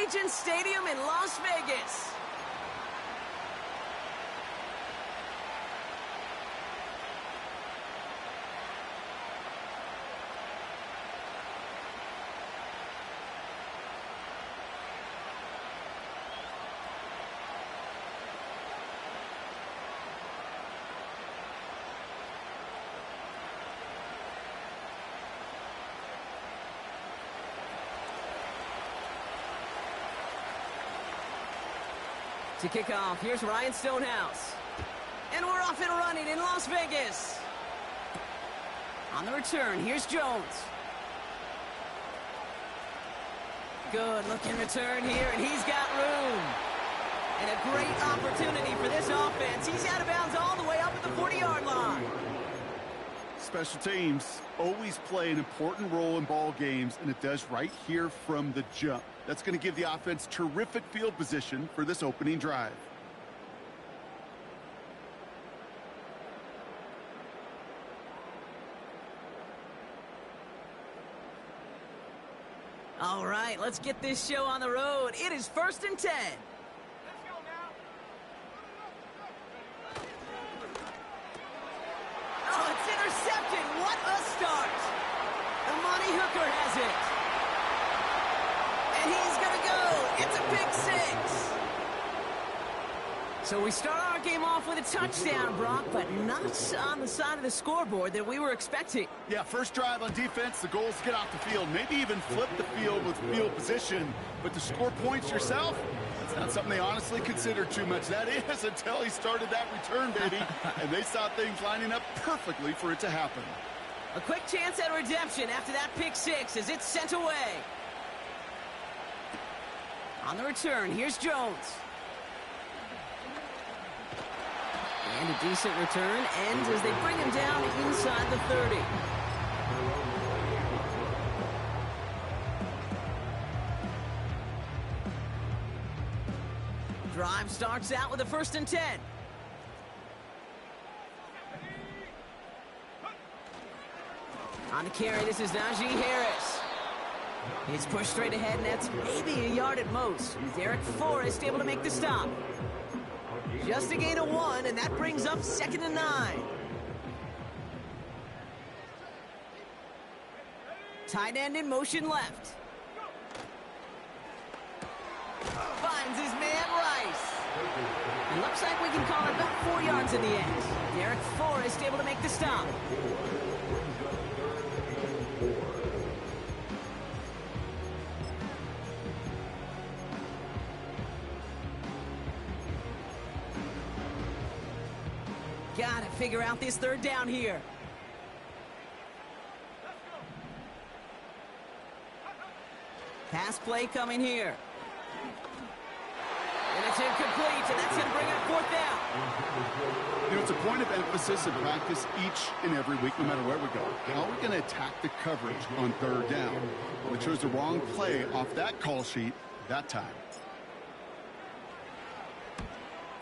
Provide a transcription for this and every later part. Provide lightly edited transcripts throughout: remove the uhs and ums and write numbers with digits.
Allegiant Stadium in Las Vegas. To kick off, here's Ryan Stonehouse. And we're off and running in Las Vegas. On the return, here's Jones. Good looking return here, and he's got room. And a great opportunity for this offense. He's out of bounds all the way up at the 40-yard line. Special teams always play an important role in ball games, and it does right here from the jump. That's going to give the offense terrific field position for this opening drive. All right, let's get this show on the road. It is 1st and 10. Oh, it's intercepted. What a start. Amani Hooker has it. And he's going to go. It's a pick 6. So we start our game off with a touchdown, Brock, but not on the side of the scoreboard that we were expecting. Yeah, first drive on defense, the goal is to get off the field, maybe even flip the field with field position. But to score points yourself, that's not something they honestly consider too much. That is until he started that return, baby. And they saw things lining up perfectly for it to happen. A quick chance at redemption after that pick 6 as it's sent away. On the return, here's Jones. And a decent return ends as they bring him down inside the 30. Drive starts out with a 1st and 10. On the carry, this is Najee Harris. He's pushed straight ahead, and that's maybe a yard at most. Derek Forrest able to make the stop. Just a gain of 1, and that brings up 2nd and 9. Tight end in motion left. Finds his man Rice. It looks like we can call it about 4 yards in the end. Derek Forrest able to make the stop. Gotta figure out this 3rd down here. Pass play coming here. And it's incomplete, and that's going to bring up 4th down. You know, it's a point of emphasis in practice each and every week, no matter where we go. How are we going to attack the coverage on 3rd down? We chose the wrong play off that call sheet that time.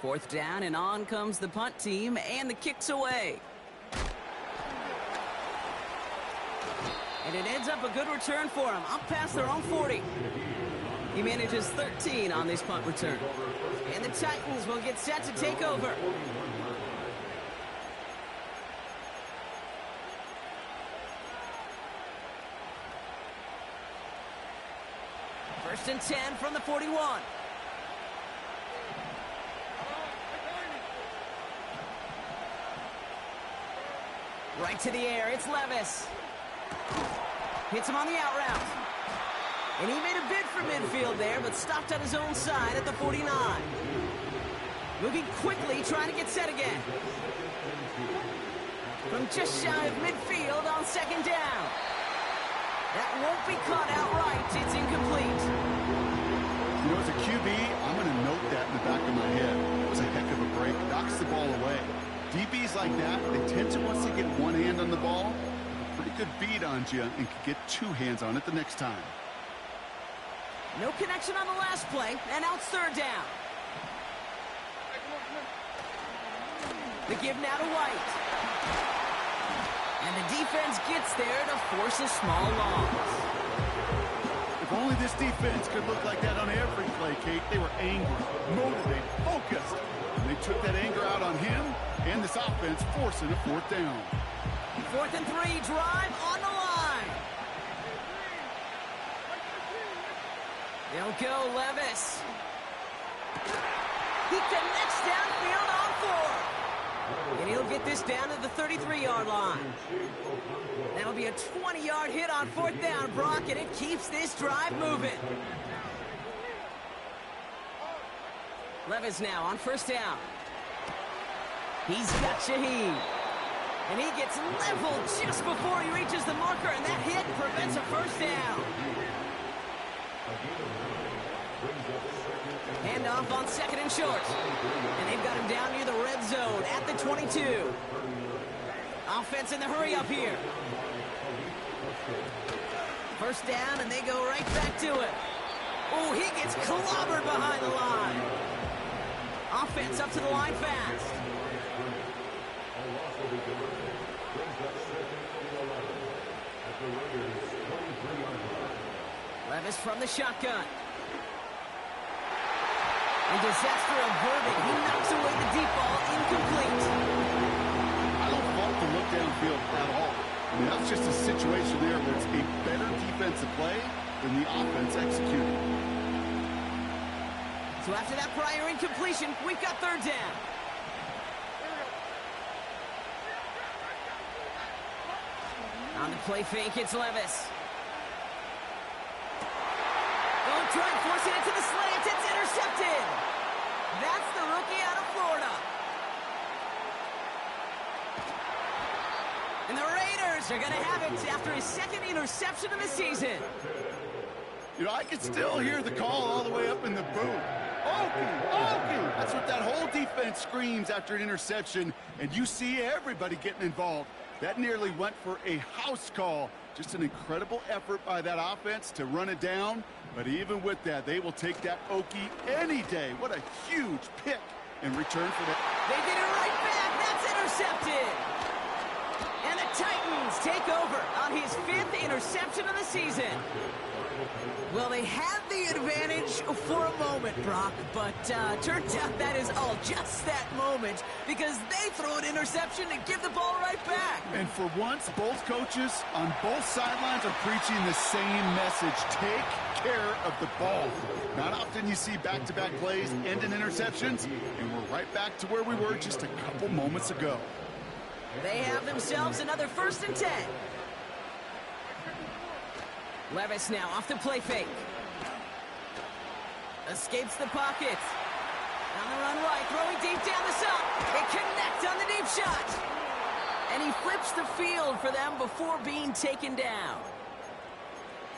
4th down, and on comes the punt team, and the kick's away. And it ends up a good return for him, up past their own 40. He manages 13 on this punt return. And the Titans will get set to take over. First and 10 from the 41. Right to the air, it's Levis. Hits him on the out route. And he made a bid for midfield there, but stopped on his own side at the 49. Moving quickly, trying to get set again. From just shy of midfield on 2nd down. That won't be caught outright. It's incomplete. You know, as a QB, I'm going to note that in the back of my head. It was a heck of a break. Knocks the ball away. DBs like that, they tend to, once they get one hand on the ball, pretty good beat on you and can get 2 hands on it the next time. No connection on the last play, and now it's 3rd down. The give now to White. And the defense gets there to force a small loss. If If only this defense could look like that on every play, Kate. They were angry, motivated, focused. And they took that anger out on him and this offense, forcing a fourth down. 4th and 3, drive on the line. They'll go Levis. He connects downfield on 4. And he'll get this down to the 33-yard line. That'll be a 20-yard hit on 4th down, Brock, and it keeps this drive moving. Levis now on 1st down. He's got Shaheed. And he gets leveled just before he reaches the marker, and that hit prevents a 1st down. Handoff on 2nd and short. And they've got him down near the red zone at the 22. Offense in the hurry up here. 1st down, and they go right back to it. Oh, he gets clobbered behind the line. Offense up to the line fast. Levis from the shotgun. And disaster averted. He knocks away the deep ball, incomplete. I don't fault the look downfield at all. I mean, that's just a situation there where it's a better defensive play than the offense executed. So after that prior incompletion, we've got 3rd down. On the play fake, it's Levis. Don't try forcing it to the slant. It's intercepted. That's the rookie out of Florida. And the Raiders are going to have it after his 2nd interception of the season. You know, I can still hear the call all the way up in the booth. Okie, Okie! That's what that whole defense screams after an interception, and you see everybody getting involved. That nearly went for a house call. Just an incredible effort by that offense to run it down. But even with that, they will take that Okie any day. What a huge pick in return for that. They get it right back. That's intercepted. And the Titans take over on his 5th interception of the season. Well, they had the advantage for a moment, Brock, but turns out that is all just that moment because they throw an interception and give the ball right back. And for once, both coaches on both sidelines are preaching the same message. Take care of the ball. Not often you see back-to-back plays end in interceptions, and we're right back to where we were just a couple moments ago. They have themselves another 1st and 10. Levis now off the play fake. Escapes the pocket. On the run right, throwing deep down the side. They connect on the deep shot. And he flips the field for them before being taken down.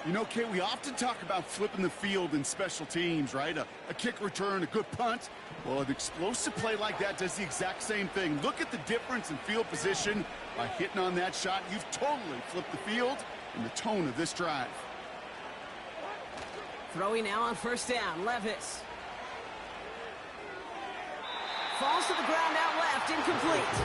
You know, Kate, we often talk about flipping the field in special teams, right? A kick return, a good punt. Well, an explosive play like that does the exact same thing. Look at the difference in field position. By hitting on that shot, you've totally flipped the field and the tone of this drive. Throwing now on 1st down, Levis. Falls to the ground out left, incomplete.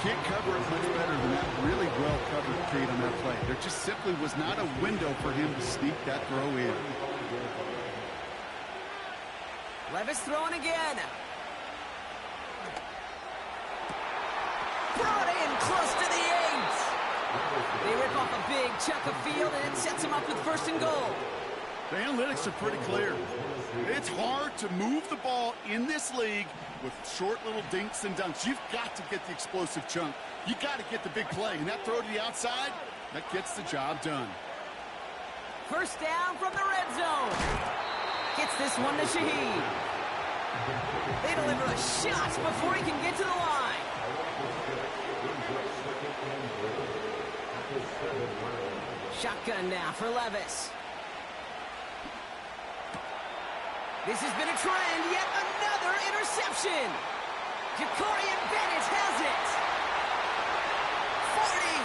Can't cover it much better than that. Really well covered, Kate, on that play. There just simply was not a window for him to sneak that throw in. Levis throwing again. Brought in close to the 8. They rip off a big chunk of field, and it sets them up with 1st and goal. The analytics are pretty clear. It's hard to move the ball in this league with short little dinks and dunks. You've got to get the explosive chunk. You got to get the big play. And that throw to the outside, that gets the job done. 1st down from the red zone. Gets this one to Shaheed. They deliver a shot before he can get to the line. Shotgun now for Levis. This has been a trend, yet another interception. Jacorian Bennett has it. 40.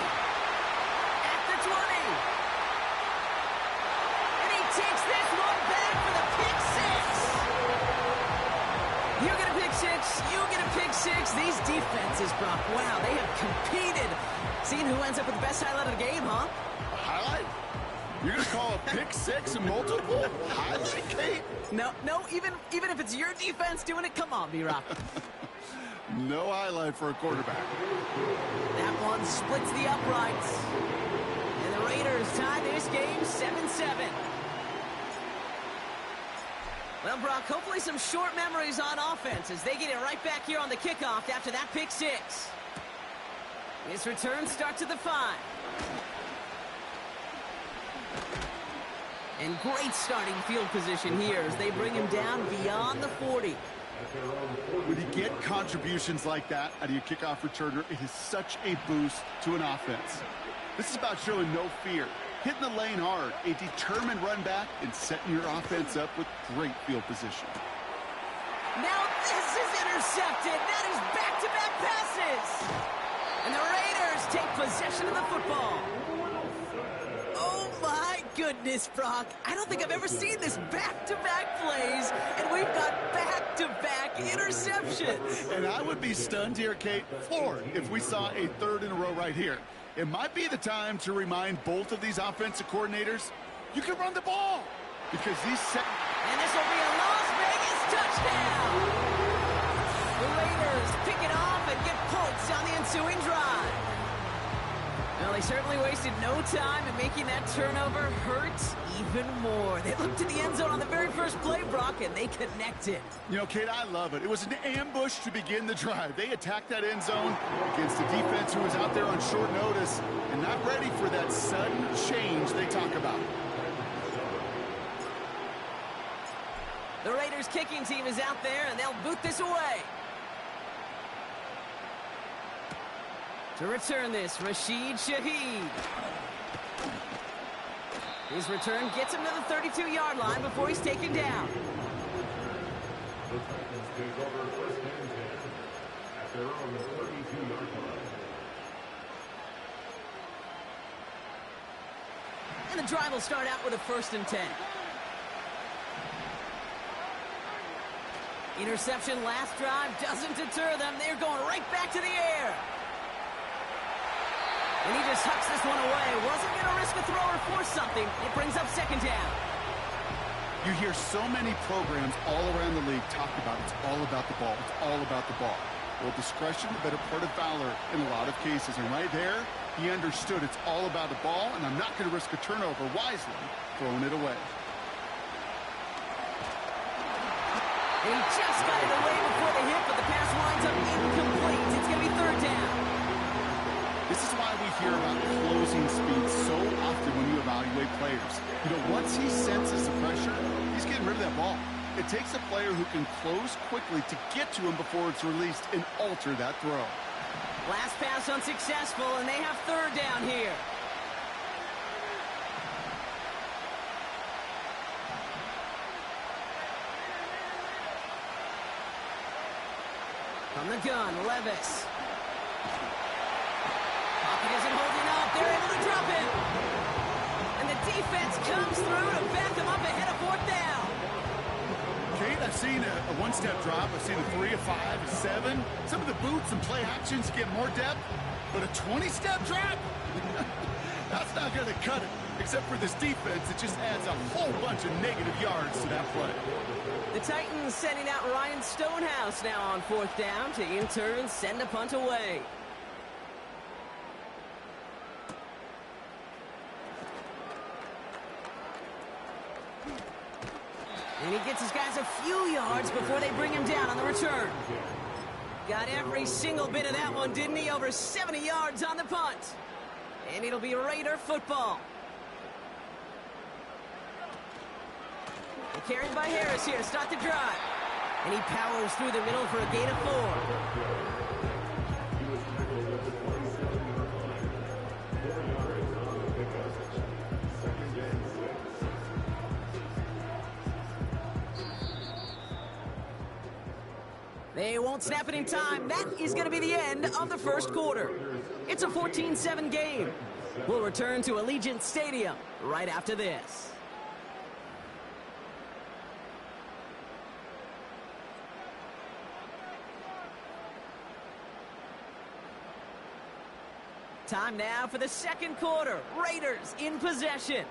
At the 20. And he takes this one back for the pick 6. You get a pick 6, you get a pick 6. These defenses, Brock, wow, they have competed. Seeing who ends up with the best highlight of the game, huh? Highlight? You're going to call a pick six and multiple highlight, Kate? No, even if it's your defense doing it, come on, B-Rock. No highlight for a quarterback. That one splits the uprights. And the Raiders tie this game 7-7. Well, Brock, hopefully some short memories on offense as they get it right back here on the kickoff after that pick six. This return starts at the 5. And great starting field position here as they bring him down beyond the 40. When you get contributions like that out of your kickoff returner, it is such a boost to an offense. This is about showing no fear, hitting the lane hard, a determined run back, and setting your offense up with great field position. Now this is intercepted. That is back-to-back passes. And the Raiders take possession of the football. Oh, my goodness, Brock. I don't think I've ever seen this back-to-back plays, and we've got back-to-back interceptions. And I would be stunned here, Kate, floored, if we saw a third in a row right here. It might be the time to remind both of these offensive coordinators, you can run the ball. Because these And this will be a Las Vegas touchdown. The Raiders pick it off and get points on the ensuing drive. Well, they certainly wasted no time in making that turnover hurt even more. They looked to the end zone on the very first play, Brock, and they connected. You know, Kate, I love it. It was an ambush to begin the drive. They attacked that end zone against a defense who was out there on short notice and not ready for that sudden change they talk about. The Raiders kicking team is out there, and they'll boot this away. To return this, Rashid Shaheed. His return gets him to the 32-yard line before he's taken down. And the drive will start out with a 1st and 10. Interception last drive doesn't deter them. They're going right back to the air. And he just hucks this one away. Wasn't going to risk a throw or force something. It brings up 2nd down. You hear so many programs all around the league talk about it's all about the ball. It's all about the ball. Well, discretion, the better part of valor in a lot of cases. And right there, he understood it's all about the ball, and I'm not going to risk a turnover wisely, throwing it away. And he just got it away before the hit, but the pass winds up incomplete. It's going to be 3rd down. This is why we hear about closing speed so often when you evaluate players. You know, once he senses the pressure, he's getting rid of that ball. It takes a player who can close quickly to get to him before it's released and alter that throw. Last pass unsuccessful, and they have 3rd down here. From the gun, Levis. Pocket isn't holding up. They're able to drop him. And the defense comes through to back him up ahead of 4th down. Kate, I've seen a one-step drop. I've seen a 3, a 5, a 7. Some of the boots and play actions get more depth. But a 20-step drop? That's not going to cut it. Except for this defense, it just adds a whole bunch of negative yards to that play. The Titans sending out Ryan Stonehouse now on 4th down to in turn send a punt away. And he gets his guys a few yards before they bring him down on the return. Got every single bit of that one, didn't he? Over 70 yards on the punt. And it'll be Raider football. Carried by Harris here to start the drive. And he powers through the middle for a gain of 4. They won't snap it in time. That is going to be the end of the 1st quarter. It's a 14-7 game. We'll return to Allegiant Stadium right after this. Time now for the 2nd quarter. Raiders in possession.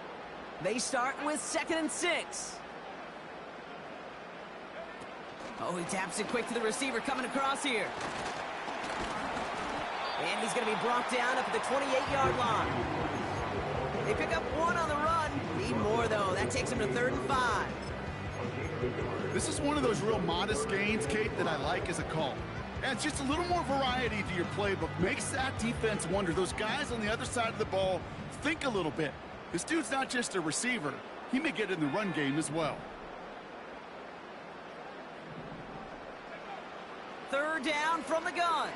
They start with 2nd and 6. Oh, he taps it quick to the receiver coming across here. And he's going to be brought down up at the 28-yard line. They pick up 1 on the run. Need more, though. That takes him to 3rd and 5. This is one of those real modest gains, Kate, that I like as a call. And it's just a little more variety to your playbook. Makes that defense wonder. Those guys on the other side of the ball think a little bit. This dude's not just a receiver. He may get in the run game as well. 3rd down from the gun.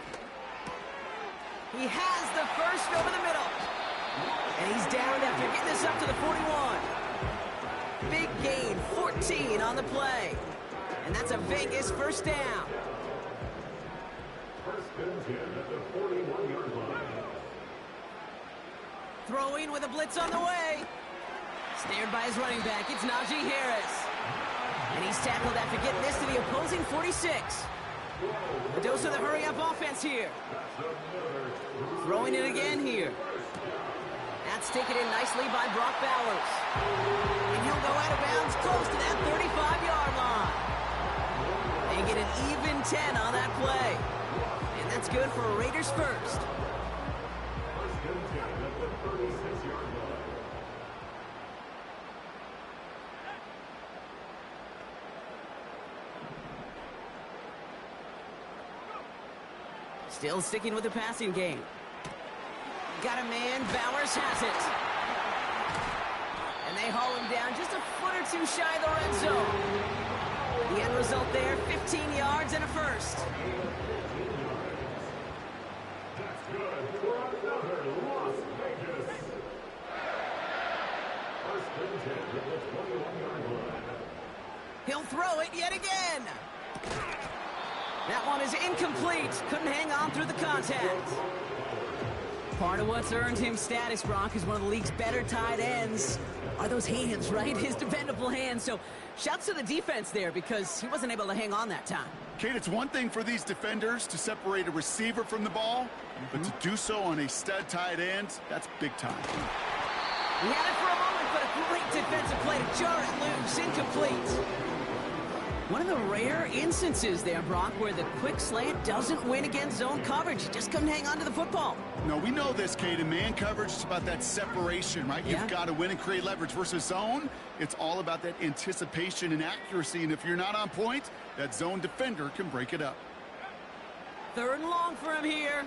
He has the first over the middle. And he's down after getting this up to the 41. Big gain, 14 on the play. And that's a Vegas first down. Throwing with a blitz on the way. Snared by his running back, it's Najee Harris. And he's tackled after getting this to the opposing 46. A dose of the hurry-up offense here. Throwing it again here. That's taken in nicely by Brock Bowers. And he'll go out of bounds close to that 35-yard line. They get an even 10 on that play. And that's good for a Raiders first. Still sticking with the passing game. Got a man, Bowers has it. And they haul him down just a foot or two shy of the red zone. The end result there, 15 yards and a first. That's good for another Las Vegas. First and 10 at the 21-yard line. He'll throw it yet again. That one is incomplete. Couldn't hang on through the contact. Part of what's earned him status, Brock, is one of the league's better tight ends. Are those hands, right? His dependable hands. So shouts to the defense there because he wasn't able to hang on that time. Kate, it's one thing for these defenders to separate a receiver from the ball, but to do so on a stud tight end, that's big time. He had it for a moment, but a great defensive play to jar it loose. Incomplete. One of the rare instances there, Brock, where the quick slant doesn't win against zone coverage. He just couldn't hang on to the football. No, we know this, Kate. In man coverage, it's about that separation, right? Yeah. You've got to win and create leverage versus zone. It's all about that anticipation and accuracy, and if you're not on point, that zone defender can break it up. 3rd and long for him here.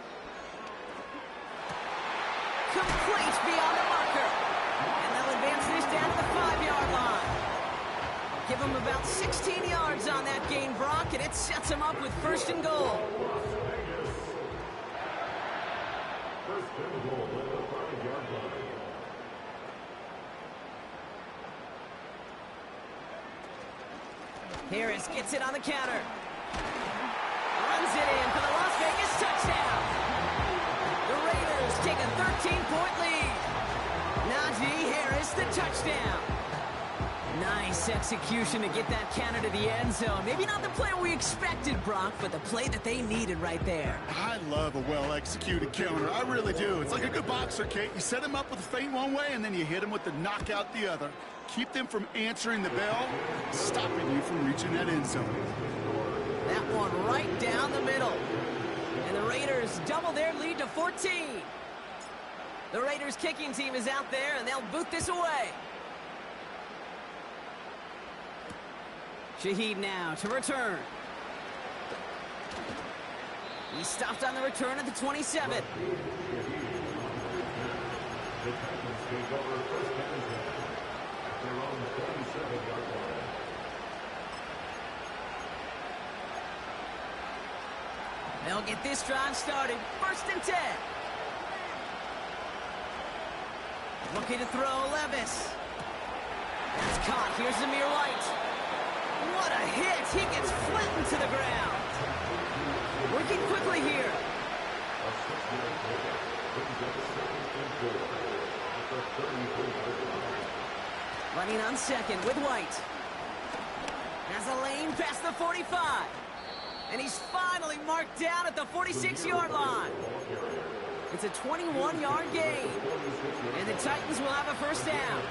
Complete beyond the marker. And they'll advance this down to the 5-yard line. Give him about 16 yards on that gain, Brock, and it sets him up with 1st and goal. First and goal at the 5-yard line. Harris gets it on the counter. Runs it in for the Las Vegas touchdown. The Raiders take a 13-point lead. Najee Harris, the touchdown. Nice execution to get that counter to the end zone. Maybe not the play we expected, Brock, but the play that they needed right there. I love a well-executed counter. I really do. It's like a good boxer, Kate. You set him up with a feint one way, and then you hit him with the knockout the other. Keep them from answering the bell, stopping you from reaching that end zone. That one right down the middle. And the Raiders double their lead to 14. The Raiders kicking team is out there, and they'll boot this away. Shaheed now to return. He stopped on the return at the 27. They'll get this drive started. 1st and 10. Looking to throw Levis. That's caught. Here's Zamir White. What a hit! He gets flattened to the ground. Working quickly here. Running on 2nd with White. Has a lane past the 45. And he's finally marked down at the 46-yard line. It's a 21-yard gain. And the Titans will have a first down.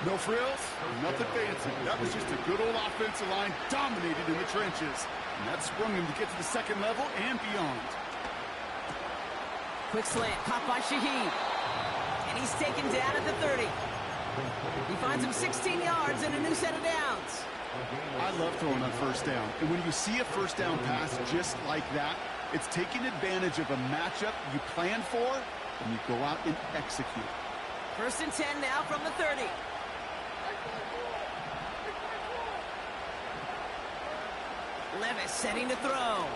No frills, nothing fancy. That was just a good old offensive line dominated in the trenches. And that sprung him to get to the second level and beyond. Quick slant, caught by Shaheed. And he's taken down at the 30. He finds him 16 yards and a new set of downs. I love throwing on first down. And when you see a first down pass just like that, it's taking advantage of a matchup you planned for, and you go out and execute. First and 10 now from the 30. Levis setting to throw.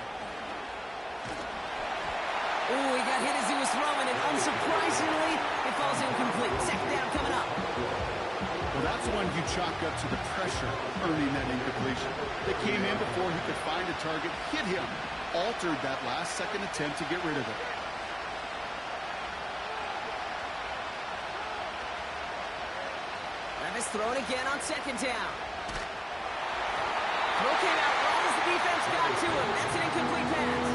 Ooh, he got hit as he was throwing, and unsurprisingly, it falls incomplete. Second down coming up. Well, that's one you chalk up to the pressure of earning that incompletion. They came in before he could find a target, hit him, altered that last-second attempt to get rid of it. Levis throwing again on second down. Throw came out right as the defense got to him. That's an incomplete pass.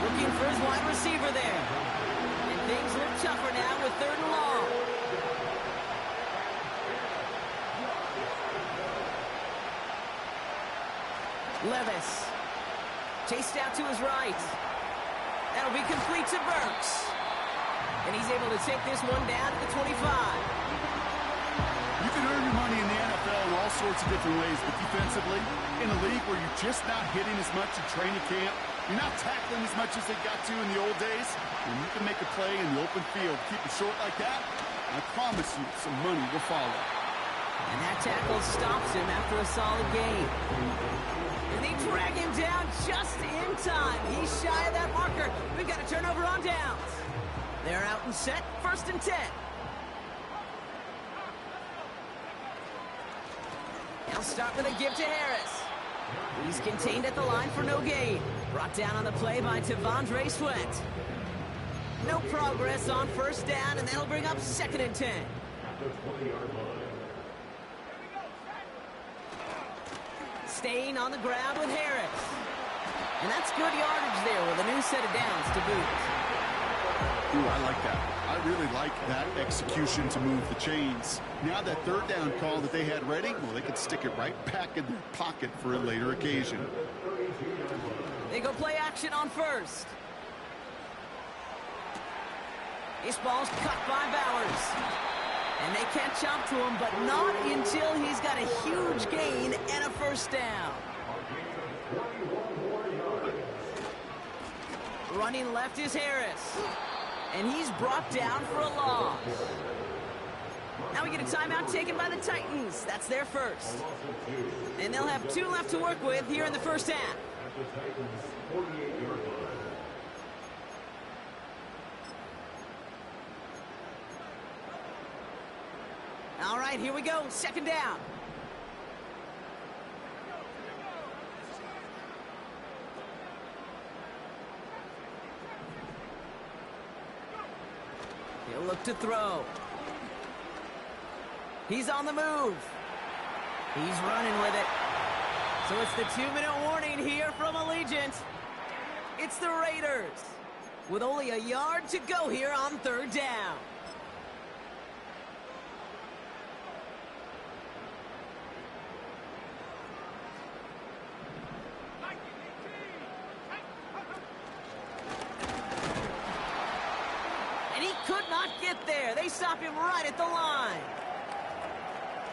Looking for his wide receiver there. And things look tougher now with third and long. Levis. Chased out to his right. That'll be complete to Burks. And he's able to take this one down to the 25. You can earn your money in the NFL in all sorts of different ways, but defensively, in a league where you're just not hitting as much in training camp, you're not tackling as much as they got to in the old days, and you can make a play in the open field. Keep it short like that, I promise you some money will follow. And that tackle stops him after a solid gain. And they drag him down just in time. He's shy of that marker. We've got a turnover on downs. They're out and set, first and 10. They'll start with a give to Harris. He's contained at the line for no gain. Brought down on the play by Tavondre Sweat. No progress on first down, and that'll bring up second and 10. Staying on the ground with Harris. And that's good yardage there with a new set of downs to boot. Ooh, I like that. I really like that execution to move the chains. Now that third down call that they had ready, well, they could stick it right back in their pocket for a later occasion. They go play action on first. This ball's cut by Bowers. And they catch up to him, but not until he's got a huge gain and a first down. Running left is Harris. And he's brought down for a loss. Now we get a timeout taken by the Titans. That's their first. And they'll have 2 left to work with here in the first half. All right, here we go. Second down. He'll look to throw. He's on the move. He's running with it. So it's the 2-minute warning here from Allegiant. It's the Raiders with only a yard to go here on third down. There. They stop him right at the line.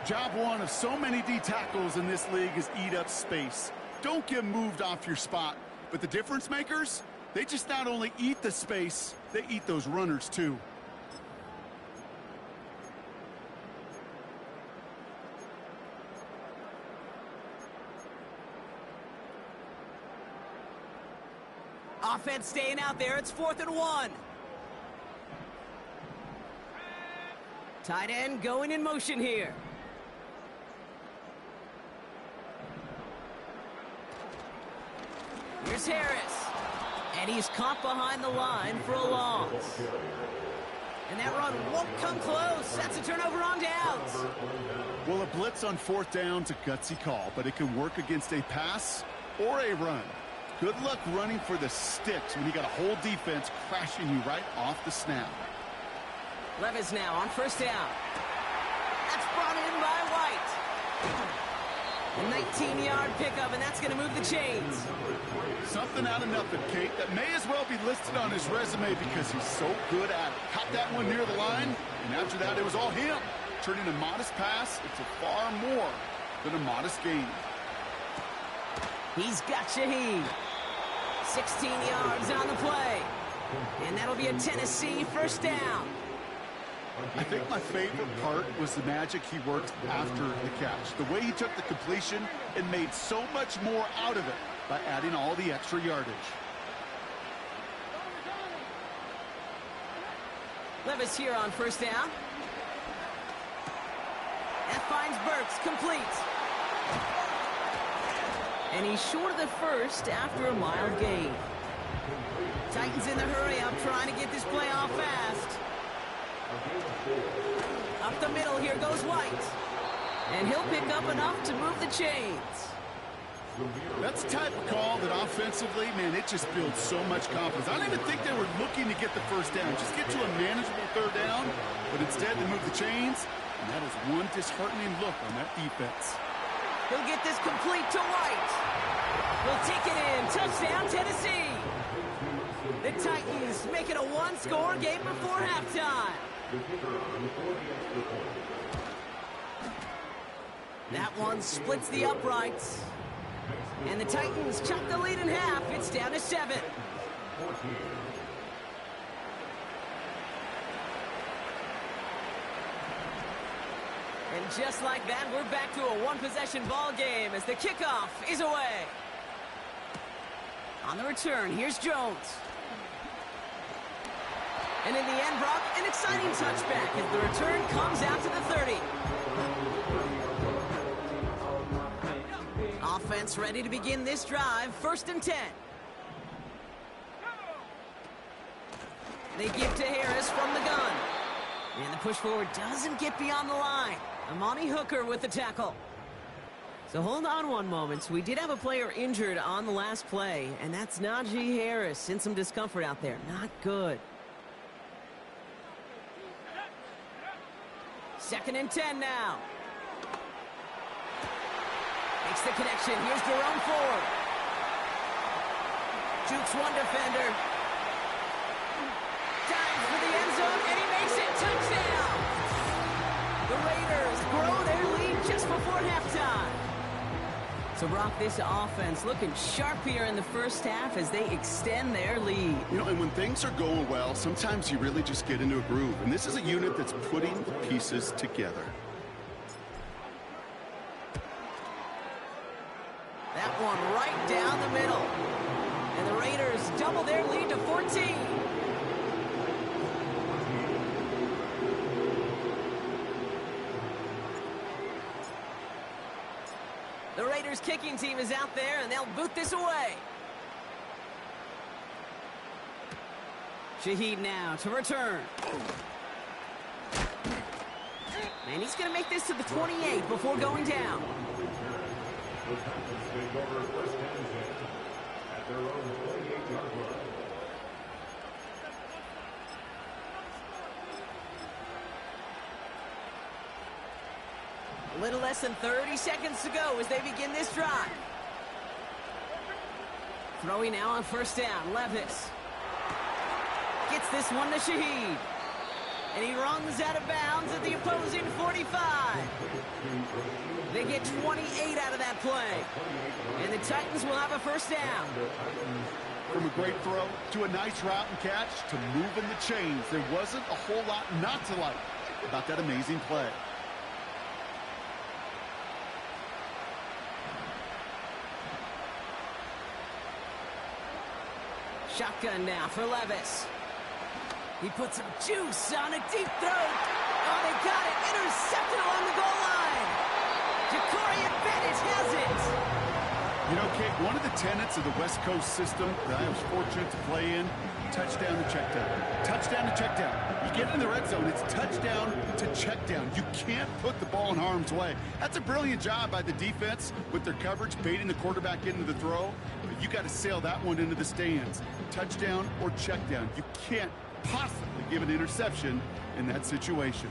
Job one of so many D tackles in this league is eat up space. Don't get moved off your spot. But the difference makers, they just not only eat the space, they eat those runners too. Offense staying out there. It's 4th and 1. Tight end going in motion here. Here's Harris. And he's caught behind the line for a loss. And that run won't come close. That's a turnover on downs. Well, a blitz on 4th down's a gutsy call, but it can work against a pass or a run. Good luck running for the sticks when you got a whole defense crashing you right off the snap. Levis now on first down. That's brought in by White. A 19-yard pickup, and that's going to move the chains. Something out of nothing, Kate, that may as well be listed on his resume because he's so good at it. Caught that one near the line, and after that, it was all him. Turning a modest pass into far more than a modest gain. He's got Shaheed. 16 yards on the play. And that'll be a Tennessee first down. I think my favorite part was the magic he worked after the catch. The way he took the completion and made so much more out of it by adding all the extra yardage. Levis here on first down. That finds Burks, complete. And he's short of the first after a mild gain. Titans in the hurry up, trying to get this play off fast. Up the middle, here goes White. And he'll pick up enough to move the chains. That's the type of call that offensively, man, it just builds so much confidence. I don't even think they were looking to get the first down. Just get to a manageable third down. But instead, they move the chains. And that is one disheartening look on that defense. He'll get this complete to White. We'll take it in. Touchdown, Tennessee. The Titans make it a one-score game before halftime. That one splits the uprights. And the Titans chop the lead in half. It's down to 7. And just like that, we're back to a one-possession ball game as the kickoff is away. On the return, here's Jones. And in the end, Brock, an exciting touchback as the return comes out to the 30. Offense ready to begin this drive, 1st and 10. They give to Harris from the gun. And the push forward doesn't get beyond the line. Amani Hooker with the tackle. So hold on one moment. We did have a player injured on the last play, and that's Najee Harris in some discomfort out there. Not good. 2nd and 10 now. Makes the connection. Here's Jerome Ford. Jukes one defender. Dives for the end zone, and he makes it. Touchdown! The Raiders grow their lead just before halftime. So, Brock, this offense looking sharp here in the first half as they extend their lead. You know, and when things are going well, sometimes you really just get into a groove. And this is a unit that's putting the pieces together. That one right down the middle. And the Raiders double their lead to 14. The Raiders kicking team is out there, and they'll boot this away. Shaheed now to return. And he's going to make this to the 28 before going down. The Titans take over 1st and 10 at their own 28-yard line. A little less than 30 seconds to go as they begin this drive. Throwing now on 1st down, Levis. Gets this one to Shaheed. And he runs out of bounds at the opposing 45. They get 28 out of that play. And the Titans will have a 1st down. From a great throw to a nice route and catch to moving the chains, there wasn't a whole lot not to like about that amazing play. Shotgun now for Levis. He puts some juice on a deep throw. Oh, they got it. Intercepted along the goal line. Ja'Cory Bennett has it. You know, Kate, one of the tenets of the West Coast system that I was fortunate to play in, touchdown to check down. Touchdown to check down. You get in the red zone, it's touchdown to check down. You can't put the ball in harm's way. That's a brilliant job by the defense with their coverage, baiting the quarterback into the throw. But you got to sail that one into the stands. Touchdown or check down. You can't possibly give an interception in that situation.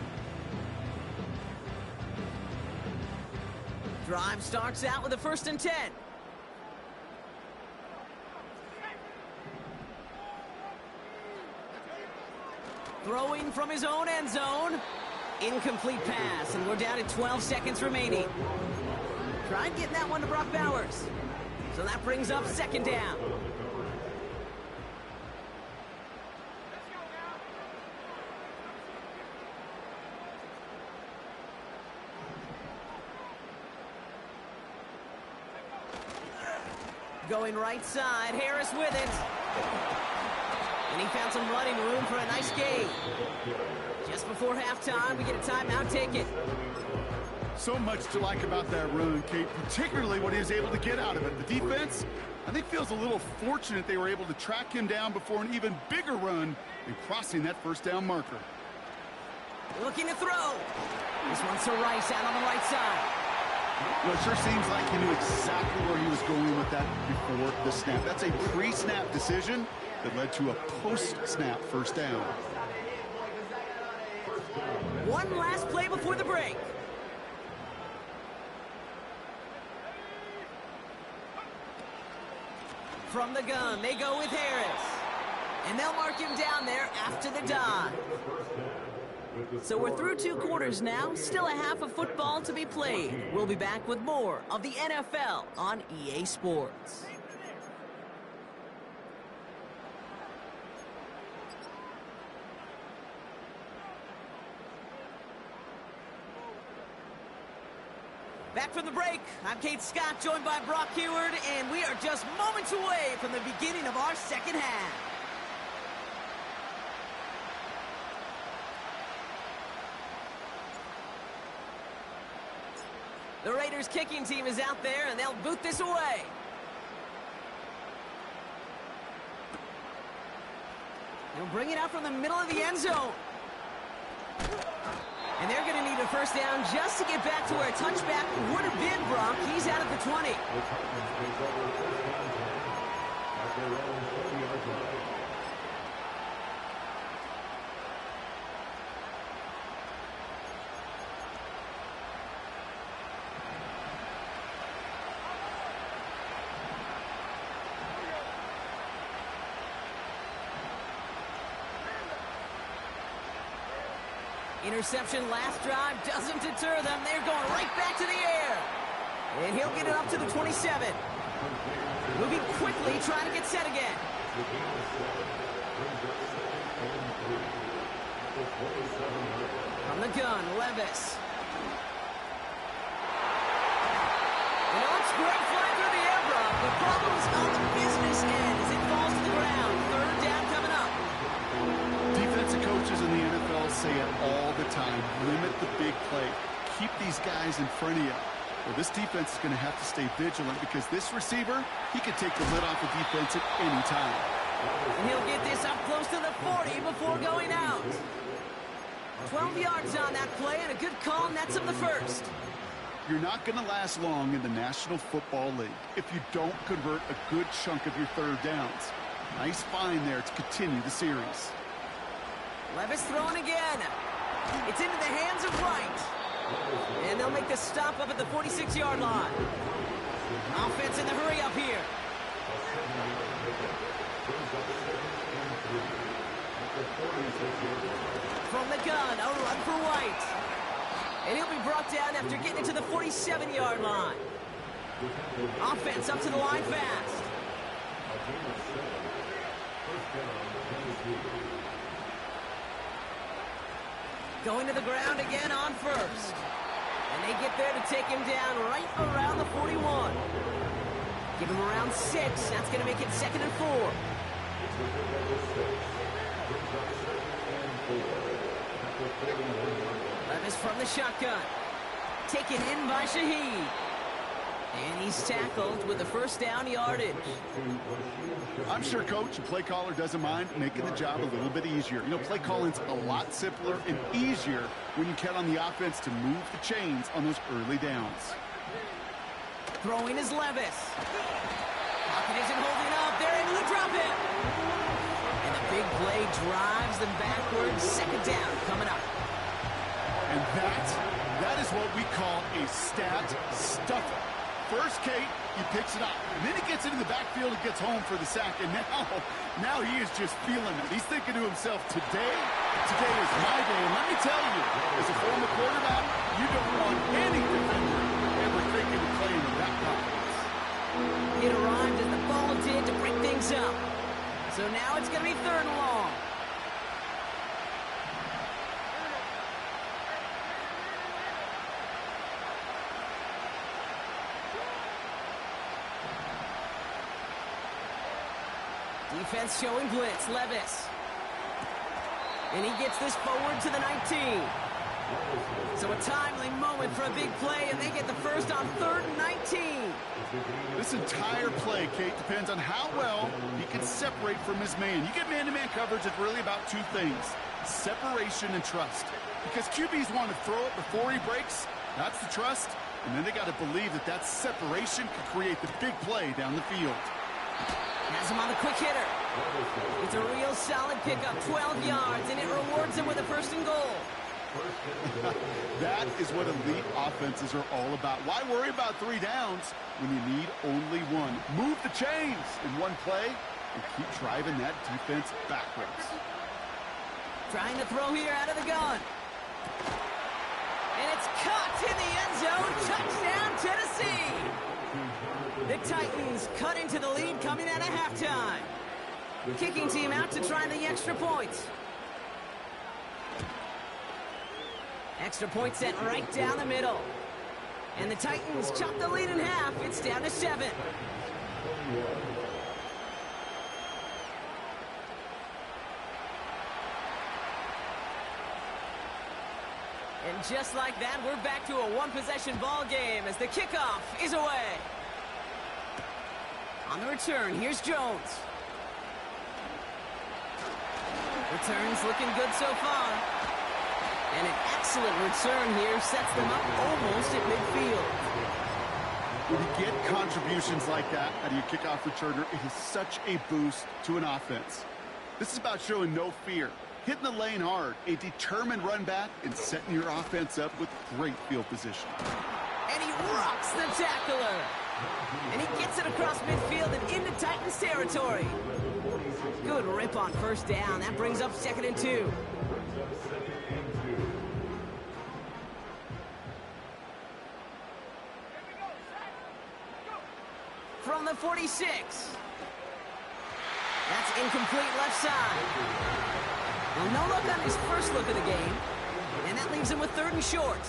Drive starts out with a 1st and 10. Throwing from his own end zone. Incomplete pass, and we're down to 12 seconds remaining. Tried getting that one to Brock Bowers. So that brings up 2nd down. Going right side, Harris with it. And he found some running room for a nice gain. Just before halftime, we get a timeout, take it. So much to like about that run, Kate, particularly what he was able to get out of it. The defense, I think, feels a little fortunate they were able to track him down before an even bigger run and crossing that 1st down marker. Looking to throw. This one's to Rice out on the right side. Well, it sure seems like he knew exactly where he was going with that before the snap. That's a pre-snap decision that led to a post-snap 1st down. One last play before the break. From the gun, they go with Harris. And they'll mark him down there after the dive. So we're through 2 quarters now. Still a half of football to be played. We'll be back with more of the NFL on EA Sports. Back from the break, I'm Kate Scott, joined by Brock Heward, and we are just moments away from the beginning of our 2nd half. The Raiders kicking team is out there, and they'll boot this away. They'll bring it out from the middle of the end zone. And they're going to need a 1st down just to get back to where a touchback would have been, Brock. He's out of the 20. Interception last drive doesn't deter them. They're going right back to the air. And he'll get it up to the 27. Moving quickly, trying to get set again. From the gun, Levis. You know, it's great flying through the air, Brock. The problem's on the business end as it falls to the ground. 3rd down coming up. Defensive coaches in the NFL say it all the time. Limit the big play. Keep these guys in front of you. Well, this defense is going to have to stay vigilant because this receiver, he can take the lid off the defense at any time. And he'll get this up close to the 40 before going out. 12 yards on that play, and a good call nets him the 1st. You're not going to last long in the National Football League if you don't convert a good chunk of your 3rd downs. Nice find there to continue the series. Levis throwing again. It's into the hands of Wright. And they'll make the stop up at the 46-yard line. Offense in the hurry up here. From the gun, a run for White. And he'll be brought down after getting it to the 47-yard line. Offense up to the line fast. Going to the ground again on 1st. And they get there to take him down right around the 41. Give him around 6. That's going to make it 2nd and 4. Levis from the shotgun. Taken in by Shaheed. And he's tackled with the first down yardage. I'm sure coach and play caller doesn't mind making the job a little bit easier. You know, play calling's a lot simpler and easier when you count on the offense to move the chains on those early downs. Throwing is Levis. Pocket isn't holding up. They're able to drop it. And the big play drives them backwards. Second down coming up. And that is what we call a stat stuffer. First, Kate, he picks it up. And then he gets into the backfield and gets home for the sack. And now he is just feeling it. He's thinking to himself, today is my day. And let me tell you, as a former quarterback, you don't want any defender ever thinking of playing with that confidence. It arrived as the ball did to break things up. So now it's going to be third and long. Defense showing blitz. Levis. And he gets this forward to the 19. So a timely moment for a big play, and they get the first on 3rd and 19. This entire play, Kate, depends on how well he can separate from his man. You get man-to-man coverage, it's really about two things: separation and trust. Because QBs want to throw it before he breaks. That's the trust. And then they got to believe that that separation can create the big play down the field. Has him on the quick hitter. It's a real solid pickup, 12 yards, and it rewards him with a first and goal. That is what elite offenses are all about. Why worry about 3 downs when you need only one? Move the chains in one play and keep driving that defense backwards. Trying to throw here out of the gun. And it's caught in the end zone. Touchdown, Tennessee. The Titans cut into the lead coming out of halftime. Kicking team out to try the extra points. Extra point sent right down the middle. And the Titans chop the lead in half. It's down to 7. And just like that, we're back to a one-possession ball game as the kickoff is away. On the return, here's Jones. Return's looking good so far. And an excellent return here sets them up almost at midfield. When you get contributions like that out of your kickoff returner, it is such a boost to an offense. This is about showing no fear, hitting the lane hard, a determined run back, and setting your offense up with great field position. And he rocks the tackler. And he gets it across midfield and into Titans territory. Good rip on first down. That brings up 2nd and 2. From the 46. That's incomplete left side. Well, no look on his first look of the game. And that leaves him with 3rd and short.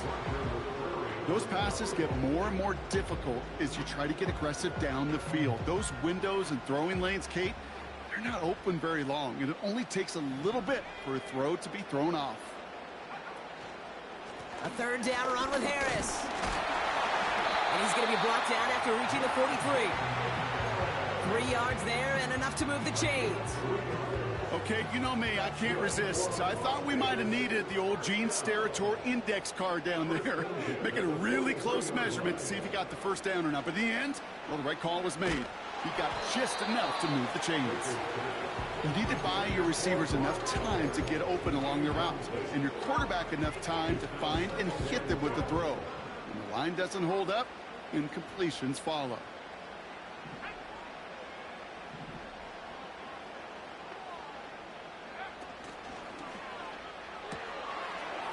Those passes get more and more difficult as you try to get aggressive down the field. Those windows and throwing lanes, Kate, they're not open very long, and it only takes a little bit for a throw to be thrown off. A 3rd down run with Harris. And he's going to be brought down after reaching the 43. 3 yards there and enough to move the chains. Okay, you know me, I can't resist. I thought we might have needed the old Gene Steratore index card down there. Making a really close measurement to see if he got the first down or not. But in the end, well, the right call was made. He got just enough to move the chains. You need to buy your receivers enough time to get open along their routes, and your quarterback enough time to find and hit them with the throw. When the line doesn't hold up, incompletions follow.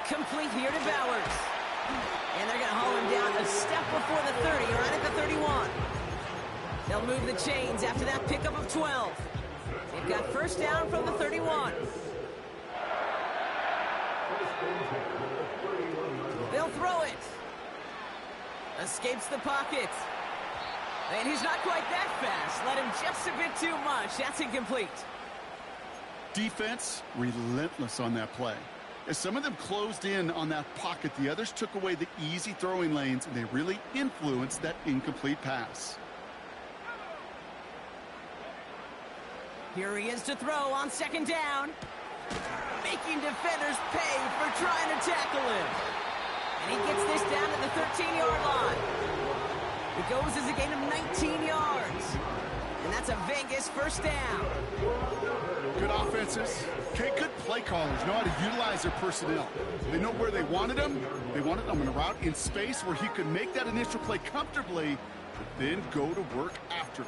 Complete here to Bowers. And they're going to haul him down a step before the 30, right at the 31. They'll move the chains after that pickup of 12. They've got first down from the 31. They'll throw it. Escapes the pocket. And he's not quite that fast. Let him just a bit too much. That's incomplete. Defense relentless on that play. As some of them closed in on that pocket, the others took away the easy throwing lanes, and they really influenced that incomplete pass. Here he is to throw on second down. Making defenders pay for trying to tackle him. And he gets this down to the 13-yard line. It goes as a gain of 19 yards. And that's a Vegas first down. Good offenses. Okay, good play callers know how to utilize their personnel. They know where they wanted them. They wanted them in a route in space where he could make that initial play comfortably, but then go to work after.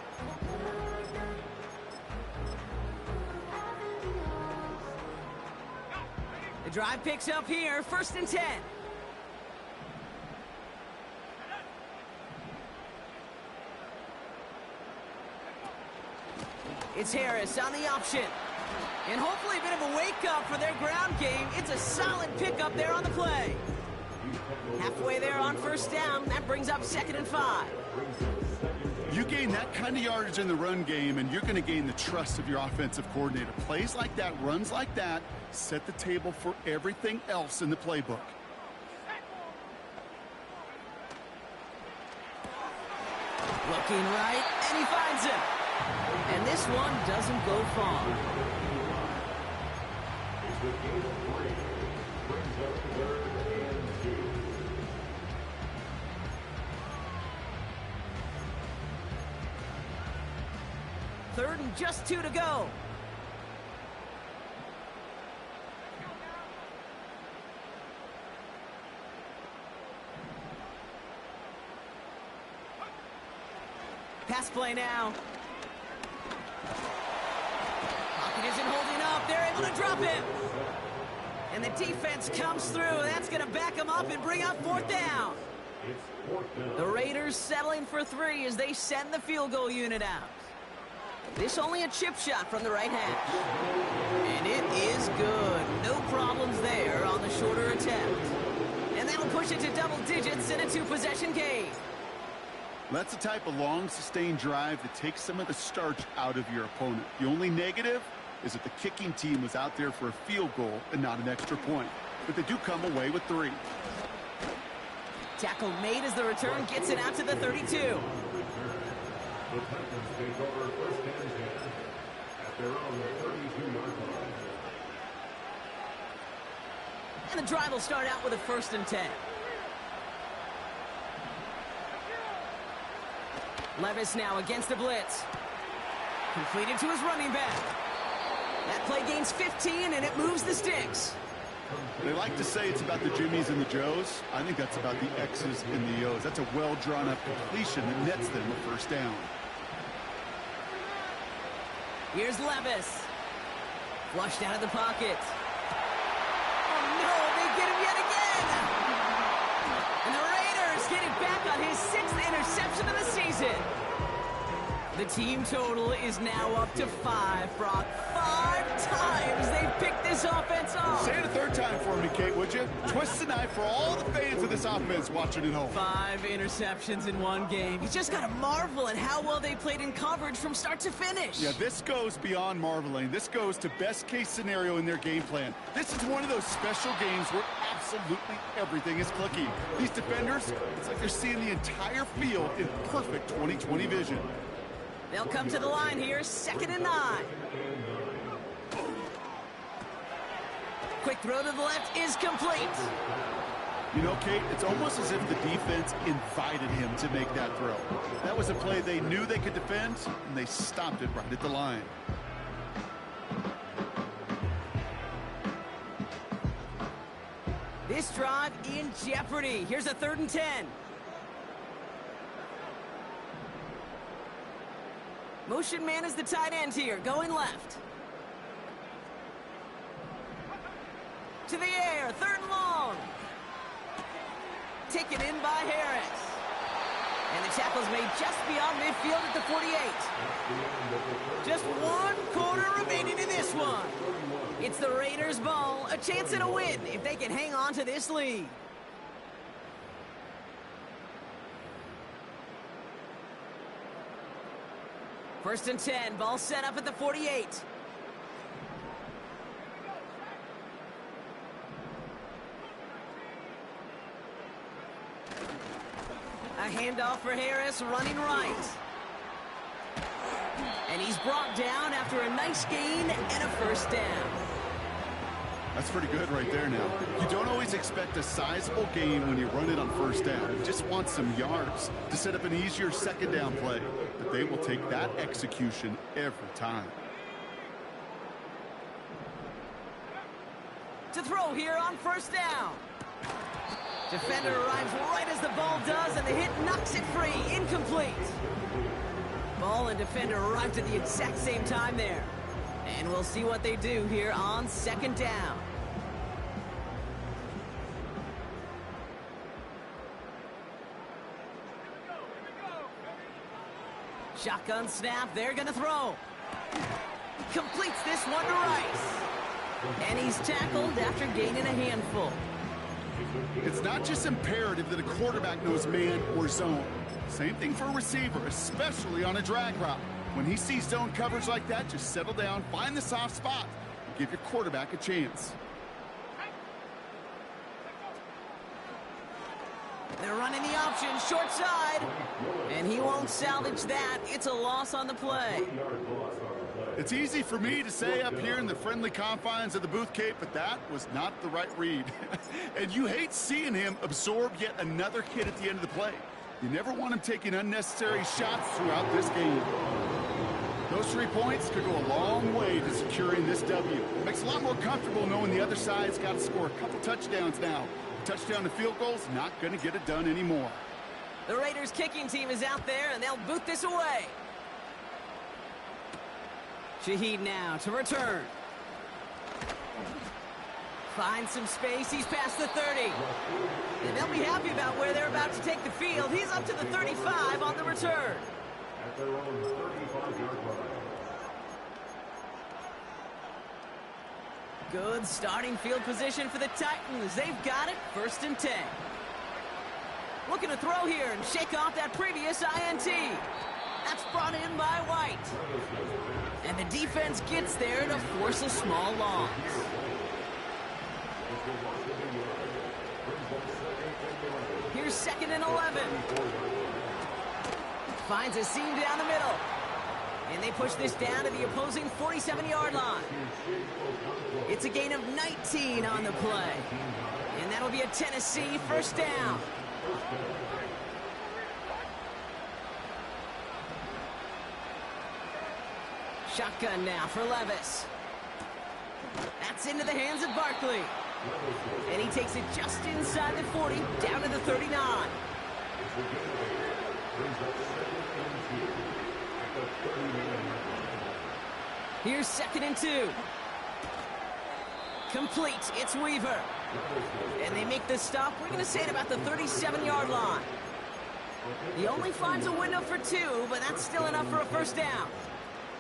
The drive picks up here, 1st and 10. It's Harris on the option. And hopefully a bit of a wake-up for their ground game. It's a solid pickup there on the play. Halfway there on 1st down. That brings up 2nd and 5. You gain that kind of yardage in the run game, and you're going to gain the trust of your offensive coordinator. Plays like that, runs like that, set the table for everything else in the playbook. Looking right, and he finds him. And this one doesn't go far. Third and just 2 to go. Pass play now. Pocket isn't holding up. They're able to drop him. And the defense comes through. That's going to back them up and bring up 4th down. The Raiders settling for 3 as they send the field goal unit out. This only a chip shot from the right hash. And it is good. No problems there on the shorter attempt. And that'll push it to double digits in a 2-possession game. That's the type of long, sustained drive that takes some of the starch out of your opponent. The only negative is that the kicking team was out there for a field goal and not an extra point. But they do come away with 3. Tackle made as the return gets it out to the 32. The Titans take over 1st and 10 at their own 32-yard line. And the drive will start out with a 1st and 10. Levis now against the blitz. Completed to his running back. That play gains 15, and it moves the sticks. They like to say it's about the Jimmies and the Joes. I think that's about the X's and the O's. That's a well-drawn-up completion that nets them a 1st down. Here's Levis. Flushed out of the pocket. Oh, no, they get him yet again. And the Raiders get it back on his 6th interception of the season. The team total is now up to 5, Brock. 5 times they've picked this offense off. Say it a 3rd time for me, Kate, would you? Twist the knife for all the fans of this offense watching at home. 5 interceptions in one game. You just got to marvel at how well they played in coverage from start to finish. Yeah, this goes beyond marveling. This goes to best-case scenario in their game plan. This is one of those special games where absolutely everything is clicking. These defenders, it's like they're seeing the entire field in perfect 20/20 vision. They'll come to the line here, 2nd and 9. Quick throw to the left is complete. You know, Kate, it's almost as if the defense invited him to make that throw. That was a play they knew they could defend, and they stopped it right at the line. This drive in jeopardy. Here's a 3rd and 10. Motion man is the tight end here, going left. To the air, 3rd and long. Taken in by Harris. And the tackle's made just beyond midfield at the 48. Just 1 quarter remaining in this one. It's the Raiders' ball, a chance at a win if they can hang on to this lead. First and 10, ball set up at the 48. Handoff for Harris, running right. And he's brought down after a nice gain and a first down. That's pretty good right there now. You don't always expect a sizable gain when you run it on first down. You just want some yards to set up an easier second down play. But they will take that execution every time. To throw here on first down. Defender arrives right as the ball does, and the hit knocks it free. Incomplete. Ball and defender arrived at the exact same time there. And we'll see what they do here on second down. Shotgun snap, they're gonna throw. Completes this one to Rice. And he's tackled after gaining a handful. It's not just imperative that a quarterback knows man or zone. Same thing for a receiver, especially on a drag route. When he sees zone coverage like that, just settle down, find the soft spot, and give your quarterback a chance. They're running the option, short side. And he won't salvage that. It's a loss on the play. It's easy for me to say up here in the friendly confines of the booth, Kate, but that was not the right read. And you hate seeing him absorb yet another hit at the end of the play. You never want him taking unnecessary shots throughout this game. Those 3 points could go a long way to securing this W. Makes it a lot more comfortable knowing the other side's got to score a couple touchdowns now. Touchdown to field goals, not going to get it done anymore. The Raiders kicking team is out there, and they'll boot this away. Shaheed now to return. Finds some space. He's past the 30. And they'll be happy about where they're about to take the field. He's up to the 35 on the return. At their own 35-yard line. Good starting field position for the Titans. They've got it, 1st and 10. Looking to throw here and shake off that previous INT. That's brought in by White. And the defense gets there to force a small loss. Here's 2nd and 11. Finds a seam down the middle. And they push this down to the opposing 47-yard line. It's a gain of 19 on the play. And that'll be a Tennessee first down. Shotgun now for Levis. That's into the hands of Barkley. And he takes it just inside the 40, down to the 39. Here's 2nd and 2. Complete. It's Weaver. And they make the stop. We're going to say at about the 37-yard line. He only finds a window for 2, but that's still enough for a first down.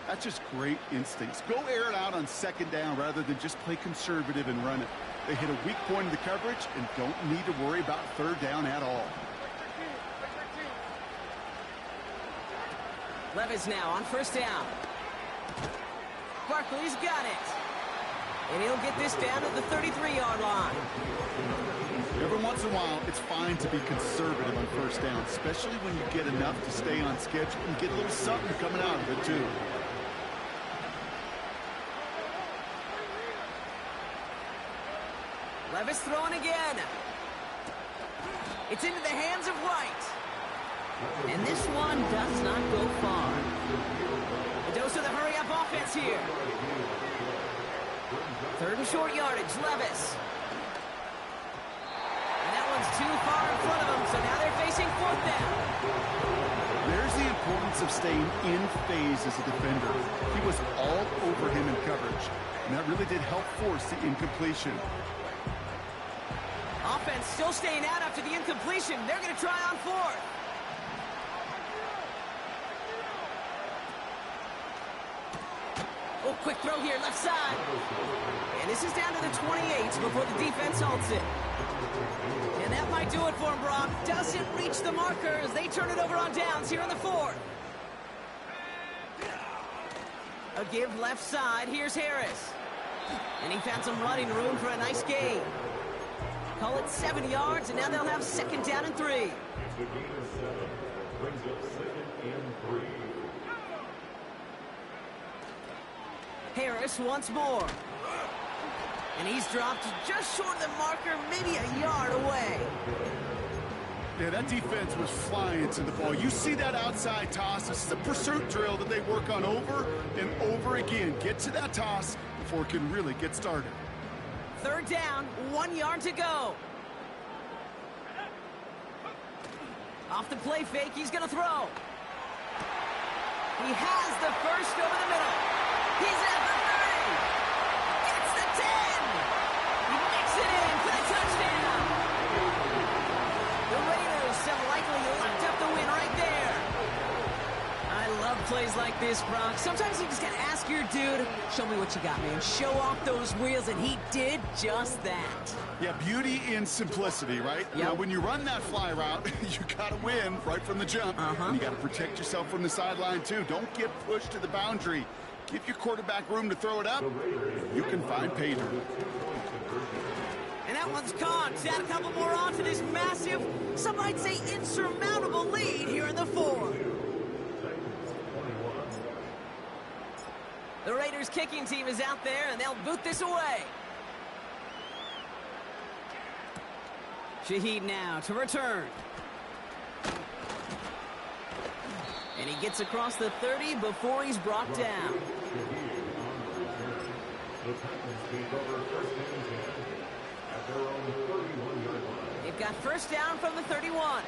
That's just great instincts. Go air it out on 2nd down rather than just play conservative and run it. They hit a weak point in the coverage and don't need to worry about 3rd down at all. Levis now on first down. Barkley's got it. And he'll get this down to the 33-yard line. Every once in a while, it's fine to be conservative on first down, especially when you get enough to stay on schedule and get a little something coming out of it, too. Levis throwing again. It's into the hands of White. And this one does not go far. A dose of the hurry-up offense here. 3rd and short yardage, Levis. And that one's too far in front of them, so now they're facing 4th down. There's the importance of staying in phase as a defender. He was all over him in coverage, and that really did help force the incompletion. Offense still staying out after the incompletion. They're going to try on 4th. Oh, quick throw here, left side. And this is down to the 28 before the defense halts it. And that might do it for him, Brock. Doesn't reach the markers. They turn it over on downs here in the 4th. A give left side. Here's Harris. And he found some running room for a nice gain. Call it 7 yards, and now they'll have 2nd down and 3. It's a gain of 7. Brings up 2nd and 3. Harris once more. And he's dropped just short of the marker, maybe a yard away. Yeah, that defense was flying to the ball. You see that outside toss. This is a pursuit drill that they work on over and over again. Get to that toss before it can really get started. 3rd down, 1 yard to go. Off the play fake, he's going to throw. He has the first over the middle. He's at the 30. Gets the 10. He makes it in for the touchdown. The Raiders have likely locked up the win right there. I love plays like this, Brock. Sometimes you just got to ask your dude, show me what you got, man. Show off those wheels, and he did just that. Yeah, beauty in simplicity, right? Yep. Now, when you run that fly route, you got to win right from the jump. And you got to protect yourself from the sideline, too. Don't get pushed to the boundary. Give your quarterback room to throw it up. You can find pay dirt. And that one's caught. Add a couple more on to this massive, some might say insurmountable lead here in the 4th. The Raiders kicking team is out there, and they'll boot this away. Shaheed now to return. And he gets across the 30 before he's brought down. The Titans take over 1st and 10 at their own 31-yard line. They've got 1st down from the 31.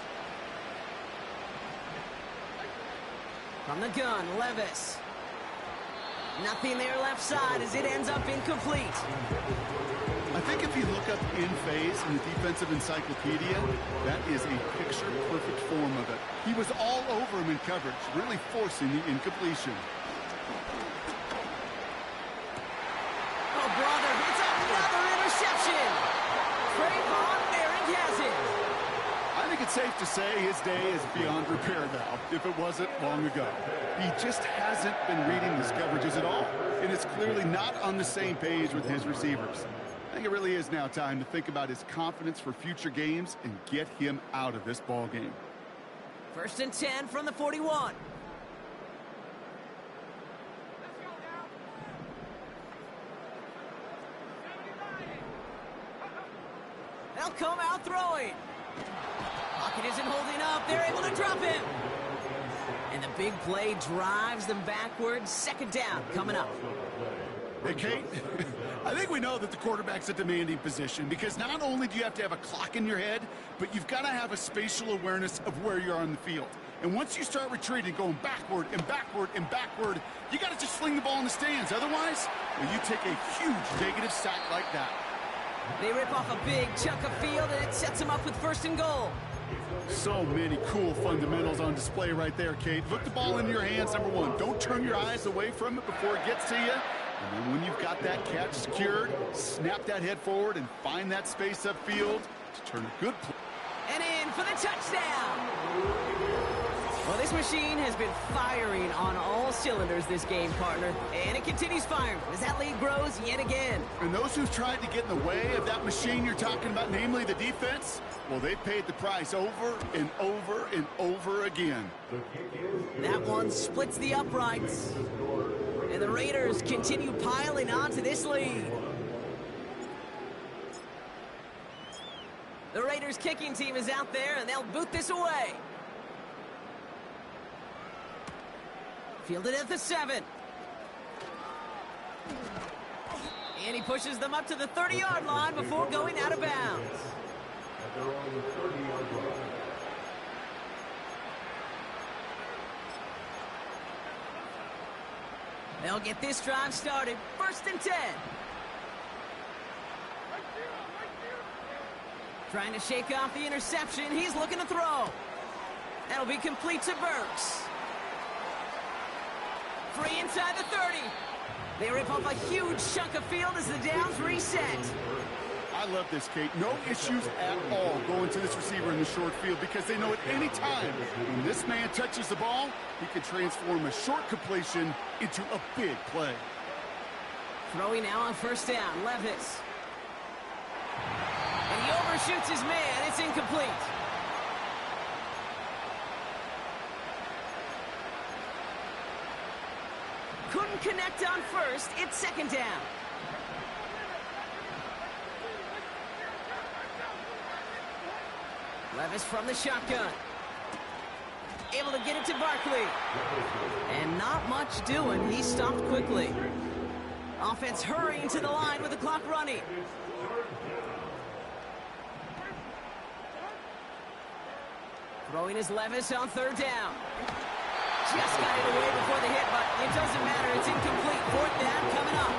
From the gun, Levis. Nothing there left side as it ends up incomplete. I think if you look up in phase in the defensive encyclopedia, that is a picture-perfect form of it. He was all over him in coverage, really forcing the incompletion. Oh, brother, it's another interception. Trayvon Merrick has it. I think it's safe to say his day is beyond repair now, if it wasn't long ago. He just hasn't been reading his coverages at all, and it's clearly not on the same page with his receivers. I think it really is now time to think about his confidence for future games and get him out of this ball game. 1st and 10 from the 41. They'll come out throwing. Pocket isn't holding up. They're able to drop him. And the big play drives them backwards. 2nd down coming up. Hey, Kate, I think we know that the quarterback's a demanding position because not only do you have to have a clock in your head, but you've got to have a spatial awareness of where you are on the field. And once you start retreating, going backward and backward and backward, you got to just fling the ball in the stands. Otherwise, well, you take a huge negative sack like that. They rip off a big chunk of field, and it sets them up with 1st and goal. So many cool fundamentals on display right there, Kate. Put the ball in your hands, number one. Don't turn your eyes away from it before it gets to you. And then when you've got that catch secured, snap that head forward and find that space upfield to turn a good play. And in for the touchdown. Well, this machine has been firing on all cylinders this game, partner. And it continues firing as that lead grows yet again. And those who've tried to get in the way of that machine you're talking about, namely the defense, well, they've paid the price over and over and over again. That one splits the uprights. And the Raiders continue piling onto this lead. The Raiders kicking team is out there, and they'll boot this away. Fielded at the 7. And he pushes them up to the 30-yard line before going out of bounds. At their own 30-yard line. They'll get this drive started. 1st and 10. Trying to shake off the interception. He's looking to throw. That'll be complete to Burks. Free inside the 30. They rip off a huge chunk of field as the downs reset. I love this, Kate. No issues at all going to this receiver in the short field because they know at any time when this man touches the ball, he can transform a short completion into a big play. Throwing now on 1st down, Levis. And And he overshoots his man. It's incomplete. Couldn't connect on first. It's second down. Levis from the shotgun. Able to get it to Barkley. And not much doing. He stopped quickly. Offense hurrying to the line with the clock running. Throwing is Levis on third down. Just got it away before the hit, but it doesn't matter. It's incomplete. Fourth down coming up.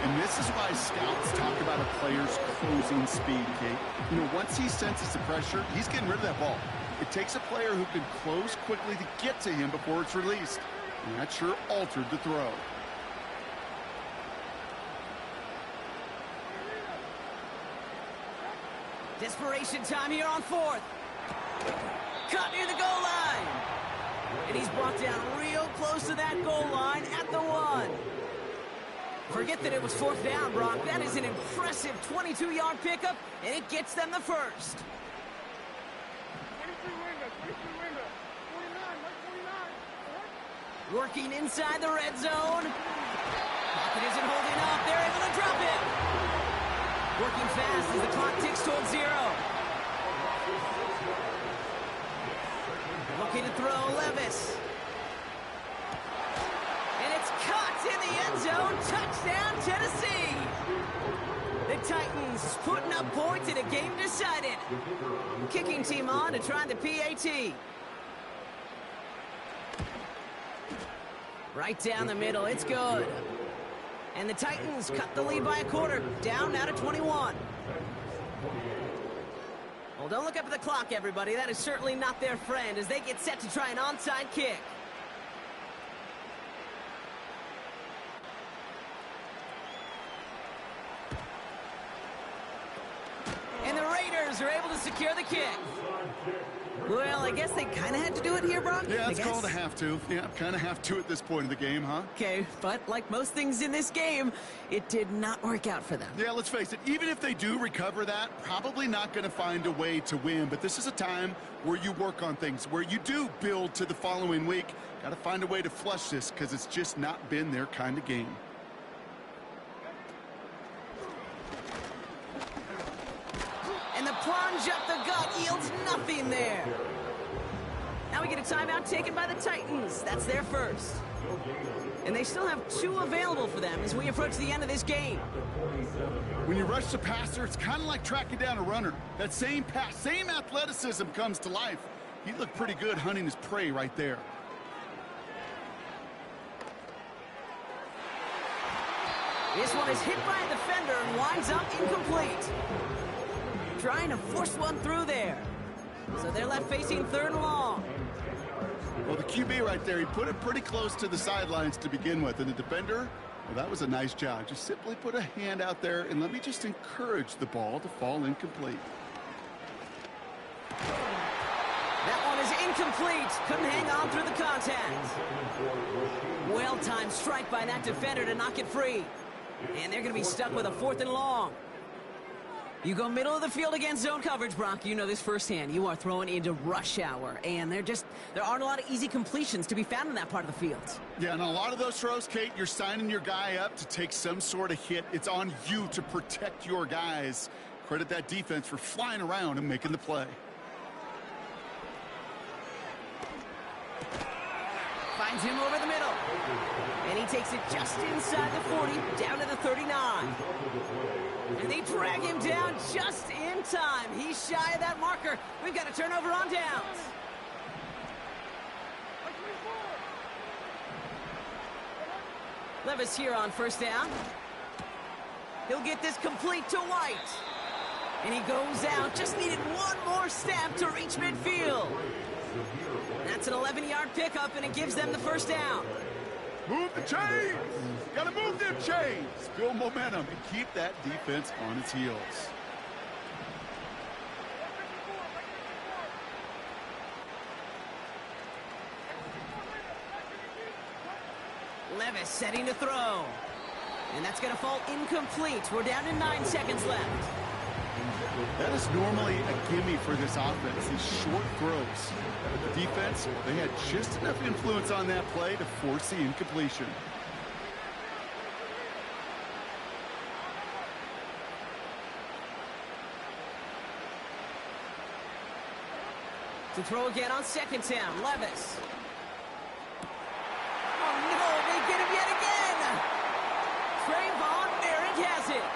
And this is why scouts talk about a player's closing speed, Kate. You know, once he senses the pressure, he's getting rid of that ball. It takes a player who can close quickly to get to him before it's released. And that sure altered the throw. Desperation time here on fourth. Cut near the goal line. And he's brought down real close to that goal line at the 1. Forget that it was fourth down, Brock. That is an impressive 22-yard pickup, and it gets them the first. Working inside the red zone. Pocket isn't holding up. They're able to drop it. Working fast as the clock ticks towards 0. Looking to throw, Levis. And it's caught in the end zone. Touchdown, Tennessee. The Titans putting up points in a game decided. Kicking team on to try the PAT. Right down the middle, it's good. And the Titans cut the lead by a quarter, down now to 21. Well, don't look up at the clock, everybody. That is certainly not their friend as they get set to try an onside kick. And the Raiders are able to secure the kick. Well, I guess they kind of had to do it here, Brock. Yeah, it's called a have to. Yeah, kind of have to at this point in the game, huh? Okay, but like most things in this game, it did not work out for them. Yeah, let's face it, even if they do recover that, probably not going to find a way to win. But this is a time where you work on things, where you do build to the following week. Got to find a way to flush this because it's just not been their kind of game. And the plunge up the gut yields nothing there. Now we get a timeout taken by the Titans. That's their first. And they still have 2 available for them as we approach the end of this game. When you rush the passer, it's kind of like tracking down a runner. That same pass, same athleticism comes to life. He looked pretty good hunting his prey right there. This one is hit by a defender and winds up incomplete. Trying to force one through there. So they're left facing third and long. Well, the QB right there, he put it pretty close to the sidelines to begin with. And the defender, well, that was a nice job. Just simply put a hand out there and let me just encourage the ball to fall incomplete. That one is incomplete. Couldn't hang on through the contact. Well-timed strike by that defender to knock it free. And they're going to be stuck with a 4th and long. You go middle of the field against zone coverage, Brock. You know this firsthand. You are throwing into rush hour, and there aren't a lot of easy completions to be found in that part of the field. Yeah, and a lot of those throws, Kate, you're signing your guy up to take some sort of hit. It's on you to protect your guys. Credit that defense for flying around and making the play. Finds him over the middle. And he takes it just inside the 40, down to the 39. And they drag him down just in time. He's shy of that marker. We've got a turnover on downs. Levis here on first down. He'll get this complete to White. And he goes out. Just needed one more step to reach midfield. That's an 11-yard pickup, and it gives them the first down. Move the chains! Gotta move them chains! Build momentum and keep that defense on its heels. Levis setting to throw. And that's going to fall incomplete. We're down to 9 seconds left. That is normally a gimme for this offense, these short throws. But the defense, they had just enough influence on that play to force the incompletion. To throw again on second down, Levis. Oh no, they get him yet again! Trayvon Merrick has it.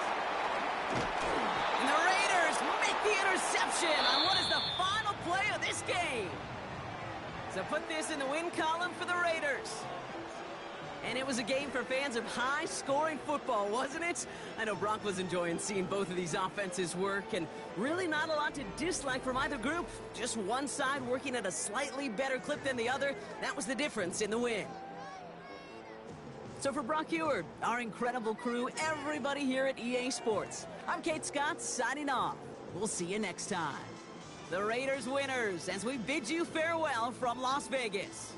And the Raiders make the interception on what is the final play of this game. So put this in the win column for the Raiders. And it was a game for fans of high-scoring football, wasn't it? I know Brock was enjoying seeing both of these offenses work, and really not a lot to dislike from either group. Just one side working at a slightly better clip than the other. That was the difference in the win. So for Brock Huard, our incredible crew, everybody here at EA Sports, I'm Kate Scott signing off. We'll see you next time. The Raiders winners as we bid you farewell from Las Vegas.